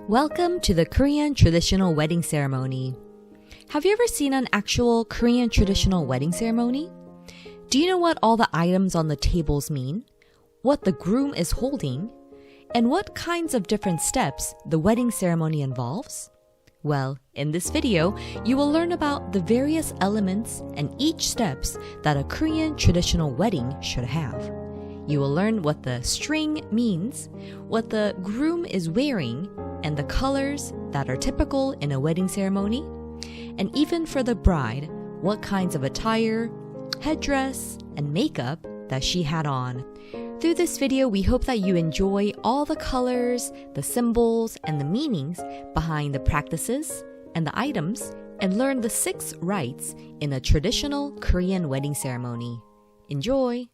Welcome to the Korean traditional wedding ceremony. Have you ever seen an actual Korean traditional wedding ceremony? Do you know what all the items on the tables mean? What the groom is holding? And what kinds of different steps the wedding ceremony involves? Well, in this video, you will learn about the various elements and each steps that a Korean traditional wedding should have. You will learn what the string means, what the groom is wearing, and the colors that are typical in a wedding ceremony, and even for the bride, what kinds of attire, headdress, and makeup that she had on. Through this video, we hope that you enjoy all the colors, the symbols, and the meanings behind the practices and the items, and learn the 6 rites in a traditional Korean wedding ceremony. Enjoy!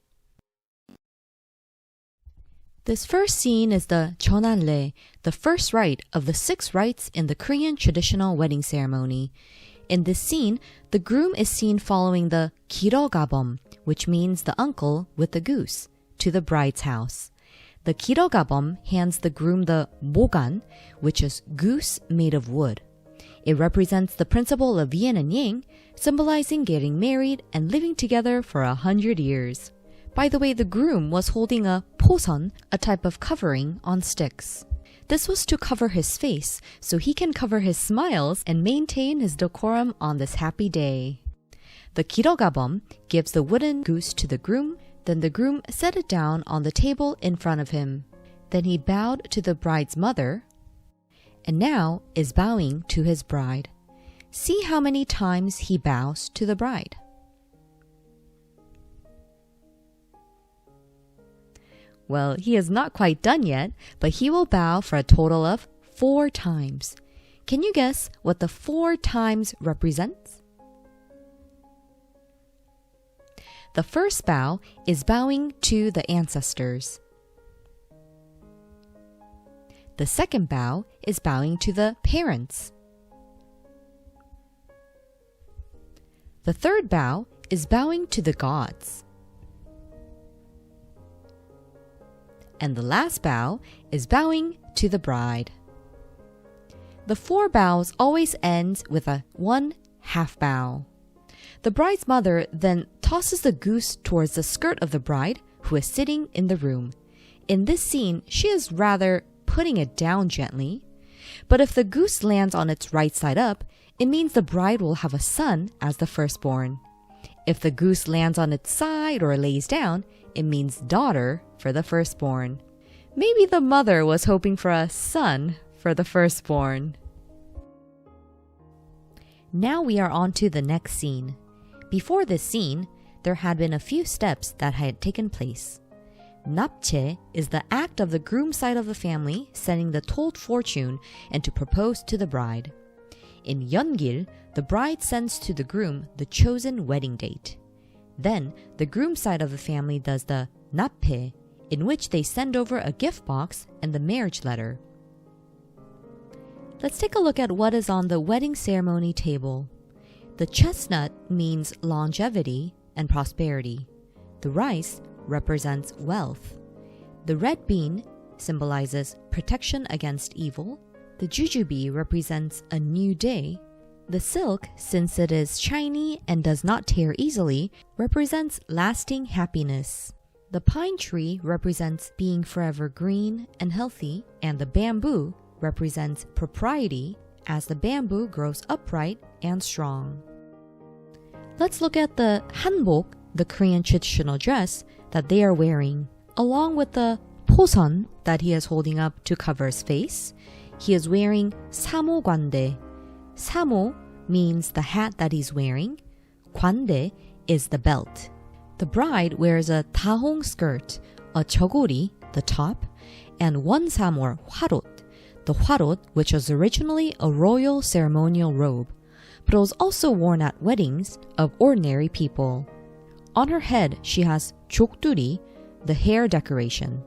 This first scene is the 전할래, the first rite of the 6 rites in the Korean traditional wedding ceremony. In this scene, the groom is seen following the 길어가범, which means the uncle with the goose, to the bride's house. The 길어가범 hands the groom the 모간, which is goose made of wood. It represents the principle of yin and yang, symbolizing getting married and living together for 100 years. By the way, the groom was holding a poson, a type of covering on sticks. This was to cover his face so he can cover his smiles and maintain his decorum on this happy day. The 길어가범 gives the wooden goose to the groom, then the groom set it down on the table in front of him. Then he bowed to the bride's mother and now is bowing to his bride. See how many times he bows to the bride. Well, he is not quite done yet, but he will bow for a total of 4 times. Can you guess what the 4 times represents? The first bow is bowing to the ancestors. The second bow is bowing to the parents. The third bow is bowing to the gods. And the last bow is bowing to the bride. The 4 bows always ends with a 1 half bow. The bride's mother then tosses the goose towards the skirt of the bride, who is sitting in the room. In this scene, she is rather putting it down gently. But if the goose lands on its right side up, it means the bride will have a son as the firstborn. If the goose lands on its side or lays down, it means daughter for the firstborn. Maybe the mother was hoping for a son for the firstborn. Now we are on to the next scene. Before this scene, there had been a few steps that had taken place. Napchae is the act of the groom side of the family setting the told fortune and to propose to the bride. In mun-gil, the bride sends to the groom the chosen wedding date. Then, the groom side of the family does the nap-pae, in which they send over a gift box and the marriage letter. Let's take a look at what is on the wedding ceremony table. The chestnut means longevity and prosperity. The rice represents wealth. The red bean symbolizes protection against evil. The jujube represents a new day. The silk, since it is shiny and does not tear easily, represents lasting happiness. The pine tree represents being forever green and healthy, and the bamboo represents propriety as the bamboo grows upright and strong. Let's look at the Hanbok, the Korean traditional dress that they are wearing, along with the poson that he is holding up to cover his face. He is wearing 사모관대. Samo means the hat that he's wearing. 관대 is the belt. The bride wears a tahong skirt, a 저고리, the top, and 원삼 or 화롯, the 화롯, which was originally a royal ceremonial robe, but it was also worn at weddings of ordinary people. On her head, she has 족두리, the hair decoration.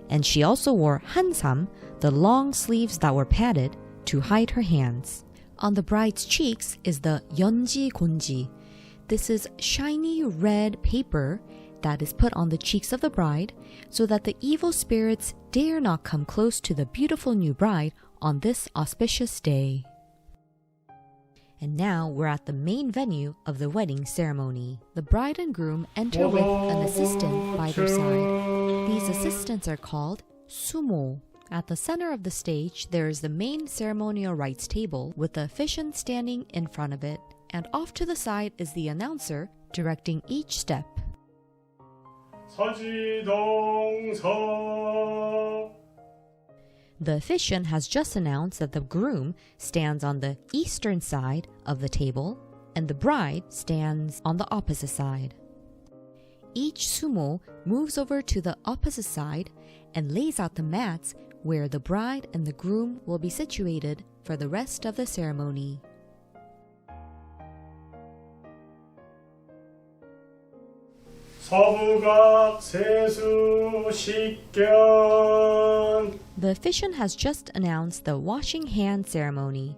And she also wore 한삼, the long sleeves that were padded to hide her hands. On the bride's cheeks is the 연지곤지. This is shiny red paper that is put on the cheeks of the bride so that the evil spirits dare not come close to the beautiful new bride on this auspicious day. And now we're at the main venue of the wedding ceremony. The bride and groom enter with an assistant by their side. These assistants are called sumo. At the center of the stage, there is the main ceremonial rites table with the officiant standing in front of it, and off to the side is the announcer directing each step. The officiant has just announced that the groom stands on the eastern side of the table and the bride stands on the opposite side. Each sumo moves over to the opposite side and lays out the mats where the bride and the groom will be situated for the rest of the ceremony. The officiant has just announced the washing hand ceremony.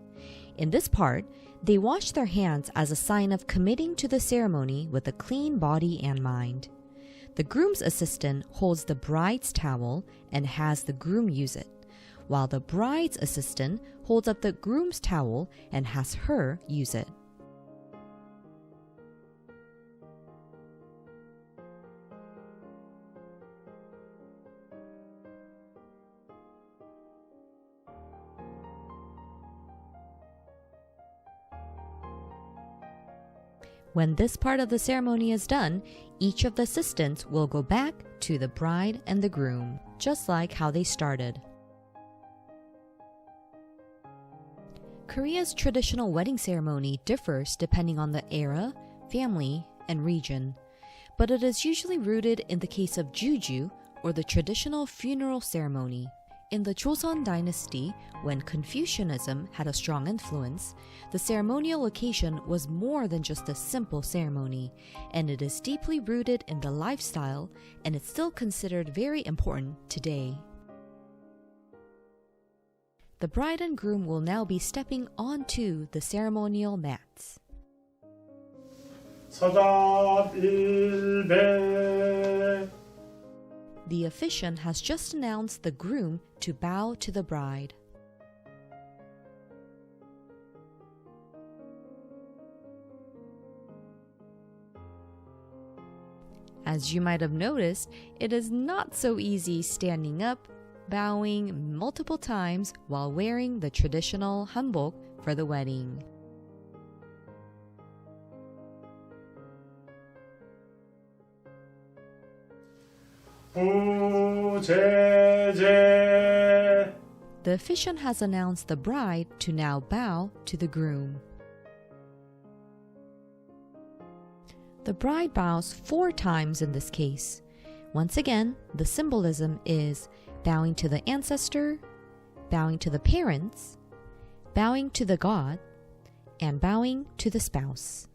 In this part, they wash their hands as a sign of committing to the ceremony with a clean body and mind. The groom's assistant holds the bride's towel and has the groom use it, while the bride's assistant holds up the groom's towel and has her use it. When this part of the ceremony is done, each of the assistants will go back to the bride and the groom, just like how they started. Korea's traditional wedding ceremony differs depending on the era, family, and region, but it is usually rooted in the case of juju, or the traditional funeral ceremony. In the Joseon dynasty, when Confucianism had a strong influence, the ceremonial occasion was more than just a simple ceremony, and it is deeply rooted in the lifestyle, and it's still considered very important today. The bride and groom will now be stepping onto the ceremonial mats. The officiant has just announced the groom to bow to the bride. As you might have noticed, it is not so easy standing up, bowing multiple times while wearing the traditional hanbok for the wedding. The officiant has announced the bride to now bow to the groom. The bride bows 4 times in this case. Once again, the symbolism is bowing to the ancestor, bowing to the parents, bowing to the god, and bowing to the spouse.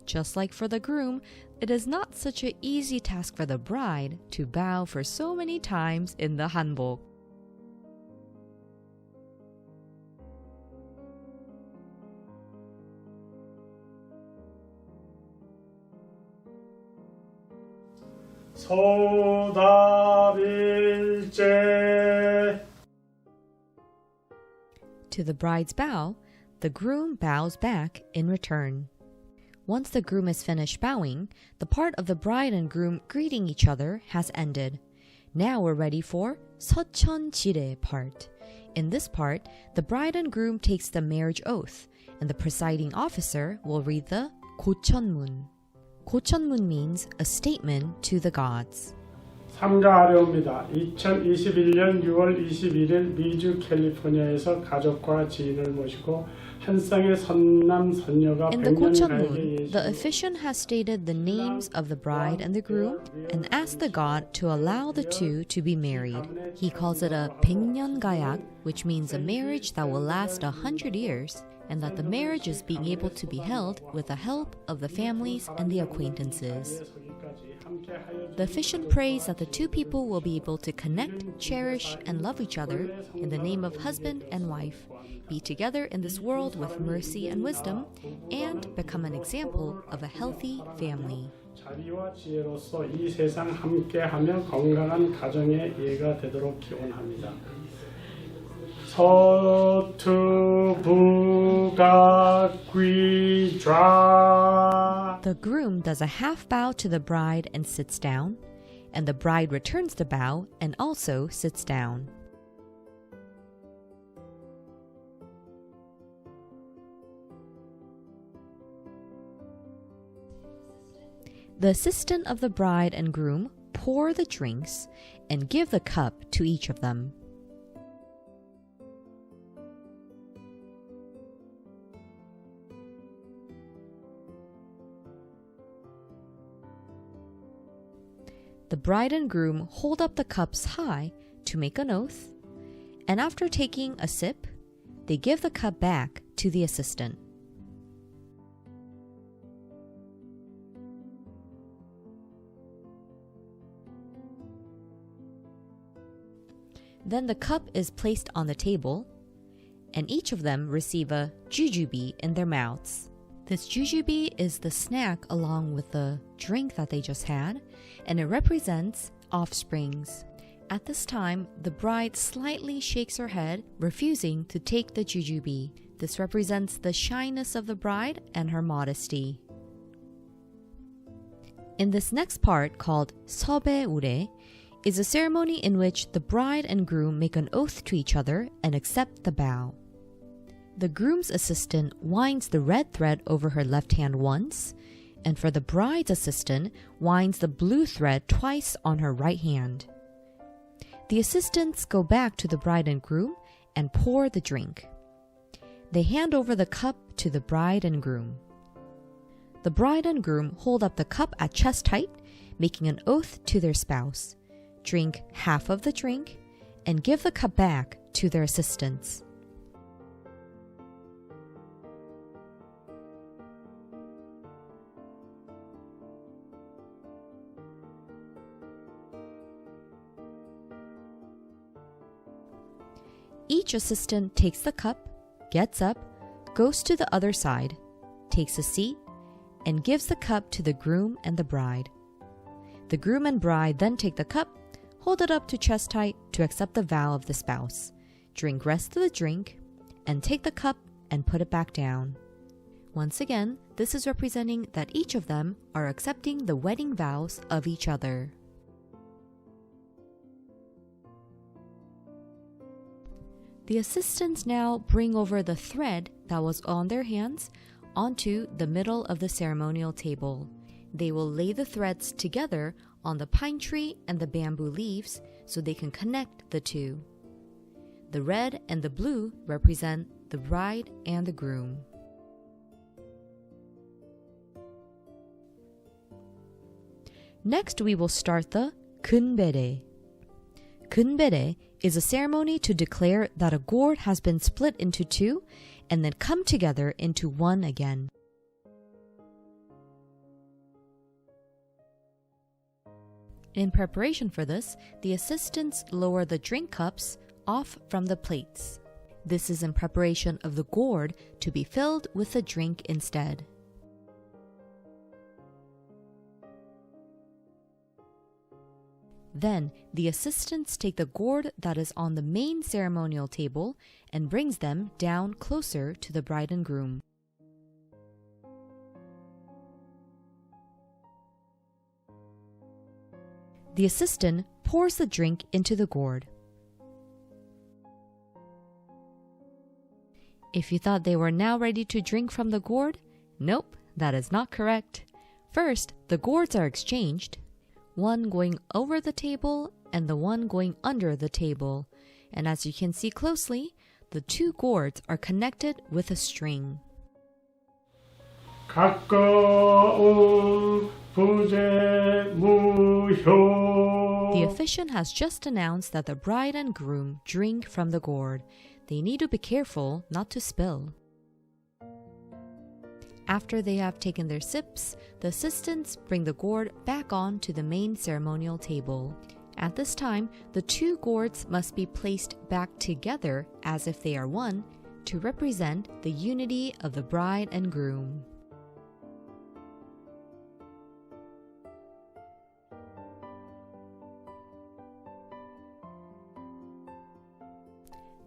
Just like for the groom, it is not such an easy task for the bride to bow for so many times in the hanbok. To the bride's bow, the groom bows back in return. Once the groom is finished bowing, the part of the bride and groom greeting each other has ended. Now we're ready for 서천지례 part. In this part, the bride and groom takes the marriage oath, and the presiding officer will read the 고천문. 고천문 means a statement to the gods. 삼가하려옵니다. 2021년 6월 21일 미주 캘리포니아에서 가족과 지인을 모시고 한 쌍의 선남 선녀가 In the 고천문, the officiant has stated the names of the bride and the groom and asked the god to allow the two to be married. He calls it a 백년가약, which means a marriage that will last 100 years, and that the marriage is being able to be held with the help of the families and the acquaintances. The officiant prays that the two people will be able to connect, cherish, and love each other in the name of husband and wife, be together in this world with mercy and wisdom, and become an example of a healthy family. 자비와 지혜로서 이 세상 함께하며 건강한 가정의 예가 되도록 기원합니다. 서투 부각 귀좌. The groom does a half bow to the bride and sits down, and the bride returns the bow and also sits down. The assistant of the bride and groom pour the drinks and give the cup to each of them. The bride and groom hold up the cups high to make an oath, and after taking a sip, they give the cup back to the assistant. Then the cup is placed on the table, and each of them receive a jujube in their mouths. This jujube is the snack along with the drink that they just had, and it represents offsprings. At this time, the bride slightly shakes her head, refusing to take the jujube. This represents the shyness of the bride and her modesty. In this next part, called 서배우래, is a ceremony in which the bride and groom make an oath to each other and accept the vow. The groom's assistant winds the red thread over her left hand once, and for the bride's assistant, winds the blue thread twice on her right hand. The assistants go back to the bride and groom and pour the drink. They hand over the cup to the bride and groom. The bride and groom hold up the cup at chest height, making an oath to their spouse, drink half of the drink, and give the cup back to their assistants. Each assistant takes the cup, gets up, goes to the other side, takes a seat, and gives the cup to the groom and the bride. The groom and bride then take the cup, hold it up to chest height to accept the vow of the spouse, drink rest of the drink, and take the cup and put it back down. Once again, this is representing that each of them are accepting the wedding vows of each other. The assistants now bring over the thread that was on their hands onto the middle of the ceremonial table. They will lay the threads together on the pine tree and the bamboo leaves so they can connect the two. The red and the blue represent the bride and the groom. Next, we will start the cumbersome. Cumbersome is a ceremony to declare that a gourd has been split into two and then come together into one again. In preparation for this, the assistants lower the drink cups off from the plates. This is in preparation of the gourd to be filled with the drink instead. Then, the assistants take the gourd that is on the main ceremonial table and brings them down closer to the bride and groom. The assistant pours the drink into the gourd. If you thought they were now ready to drink from the gourd, nope, that is not correct. First, the gourds are exchanged, one going over the table and the one going under the table. And as you can see closely, the two gourds are connected with a string. 가까운 부재 무효. The officiant has just announced that the bride and groom drink from the gourd. They need to be careful not to spill. After they have taken their sips, the assistants bring the gourd back on to the main ceremonial table. At this time, the two gourds must be placed back together as if they are one to represent the unity of the bride and groom.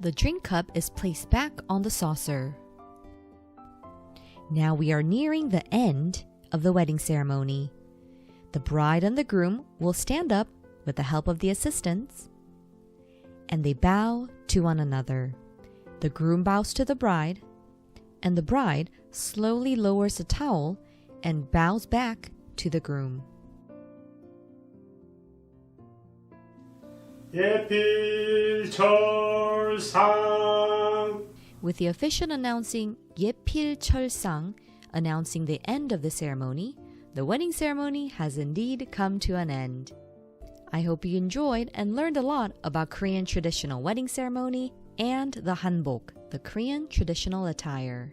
The drink cup is placed back on the saucer. Now we are nearing the end of the wedding ceremony. The bride and the groom will stand up with the help of the assistants, and they bow to one another. The groom bows to the bride, and the bride slowly lowers the towel and bows back to the groom. 예필철상. With the official announcing 예필철상, announcing the end of the ceremony, the wedding ceremony has indeed come to an end. I hope you enjoyed and learned a lot about Korean traditional wedding ceremony and the Hanbok, the Korean traditional attire.